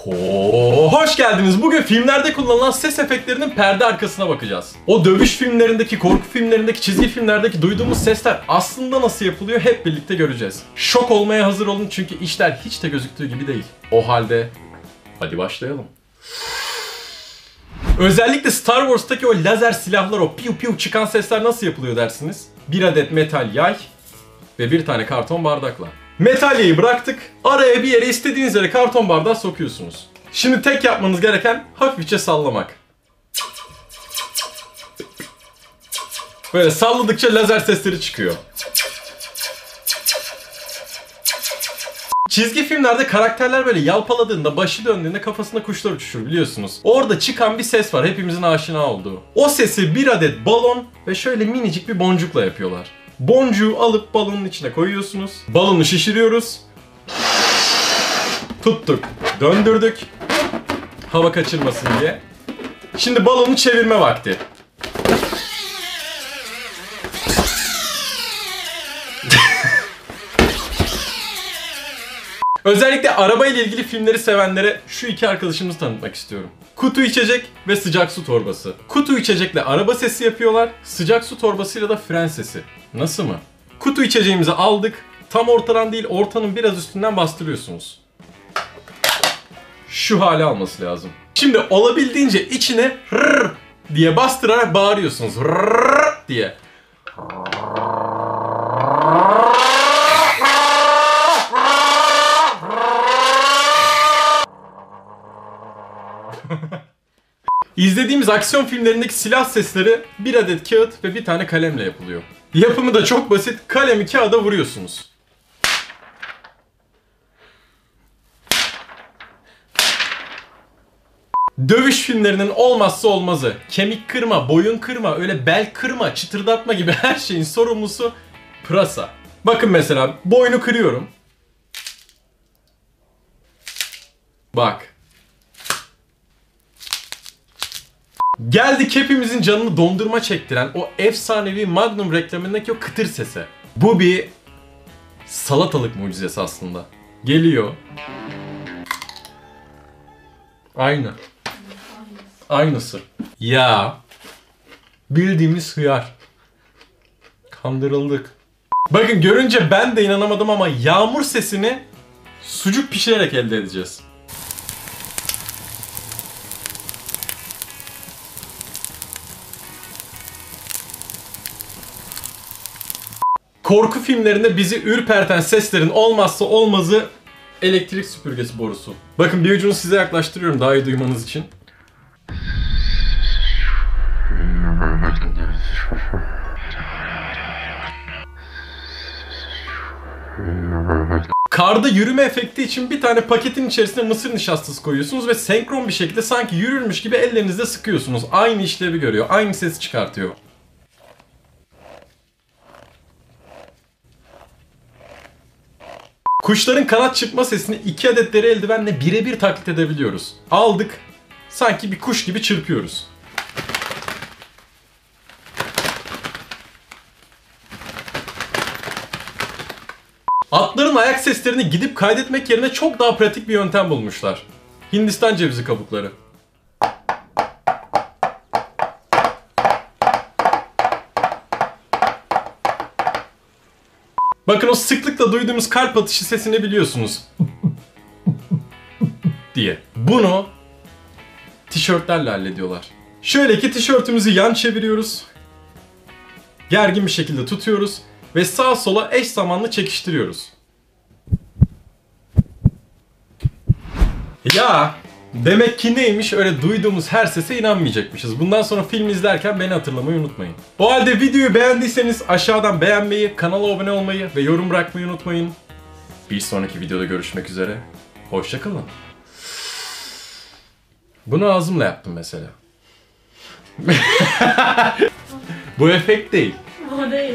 Hoş geldiniz. Bugün filmlerde kullanılan ses efektlerinin perde arkasına bakacağız. O dövüş filmlerindeki, korku filmlerindeki, çizgi filmlerdeki duyduğumuz sesler aslında nasıl yapılıyor hep birlikte göreceğiz. Şok olmaya hazır olun çünkü işler hiç de gözüktüğü gibi değil. O halde hadi başlayalım. Özellikle Star Wars'taki o lazer silahlar, o piu piu çıkan sesler nasıl yapılıyor dersiniz? Bir adet metal yay ve bir tane karton bardakla. Metal yayı bıraktık. Araya bir yere istediğiniz yere karton bardağı sokuyorsunuz. Şimdi tek yapmanız gereken hafifçe sallamak. Böyle salladıkça lazer sesleri çıkıyor. Çizgi filmlerde karakterler böyle yalpaladığında, başı döndüğünde kafasında kuşlar uçuşur biliyorsunuz. Orada çıkan bir ses var hepimizin aşina olduğu. O sesi bir adet balon ve şöyle minicik bir boncukla yapıyorlar. Boncuğu alıp balonun içine koyuyorsunuz. Balonu şişiriyoruz. Tuttuk, döndürdük. Hava kaçırmasın diye. Şimdi balonu çevirme vakti. Özellikle araba ile ilgili filmleri sevenlere şu iki arkadaşımızı tanıtmak istiyorum. Kutu içecek ve sıcak su torbası. Kutu içecekle araba sesi yapıyorlar, sıcak su torbasıyla da fren sesi. Nasıl mı? Kutu içeceğimizi aldık, tam ortadan değil ortanın biraz üstünden bastırıyorsunuz. Şu hale alması lazım. Şimdi olabildiğince içine rrr diye bastırarak bağırıyorsunuz. Rrr diye. İzlediğimiz aksiyon filmlerindeki silah sesleri bir adet kağıt ve bir tane kalemle yapılıyor. Yapımı da çok basit. Kalemi kağıda vuruyorsunuz. Dövüş filmlerinin olmazsa olmazı. Kemik kırma, boyun kırma, öyle bel kırma, çıtırdatma gibi her şeyin sorumlusu pırasa. Bakın mesela boynu kırıyorum. Bak. Geldik hepimizin canını dondurma çektiren o efsanevi Magnum reklamındaki o kıtır sese. Bu bir salatalık mucizesi aslında. Geliyor. Aynı. Aynısı. Ya. Bildiğimiz hıyar. Kandırıldık. Bakın görünce ben de inanamadım ama yağmur sesini sucuk pişirerek elde edeceğiz. Korku filmlerinde bizi ürperten seslerin olmazsa olmazı elektrik süpürgesi borusu. Bakın bir ucunu size yaklaştırıyorum daha iyi duymanız için. Karda yürüme efekti için bir tane paketin içerisine mısır nişastası koyuyorsunuz ve senkron bir şekilde sanki yürürmüş gibi ellerinizle sıkıyorsunuz. Aynı işlevi görüyor, aynı sesi çıkartıyor. Kuşların kanat çırpma sesini 2 adet deri eldivenle birebir taklit edebiliyoruz. Aldık, sanki bir kuş gibi çırpıyoruz. Atların ayak seslerini gidip kaydetmek yerine çok daha pratik bir yöntem bulmuşlar. Hindistan cevizi kabukları. Bakın o sıklıkla duyduğumuz kalp atışı sesini biliyorsunuz. diye. Bunu tişörtlerle hallediyorlar. Şöyle ki tişörtümüzü yan çeviriyoruz. Gergin bir şekilde tutuyoruz. Ve sağa sola eş zamanlı çekiştiriyoruz. Ya demek ki neymiş öyle duyduğumuz her sese inanmayacakmışız. Bundan sonra film izlerken beni hatırlamayı unutmayın. O halde videoyu beğendiyseniz aşağıdan beğenmeyi, kanala abone olmayı ve yorum bırakmayı unutmayın. Bir sonraki videoda görüşmek üzere. Hoşça kalın. Bunu ağzımla yaptım mesela. Bu efekt değil. O değil.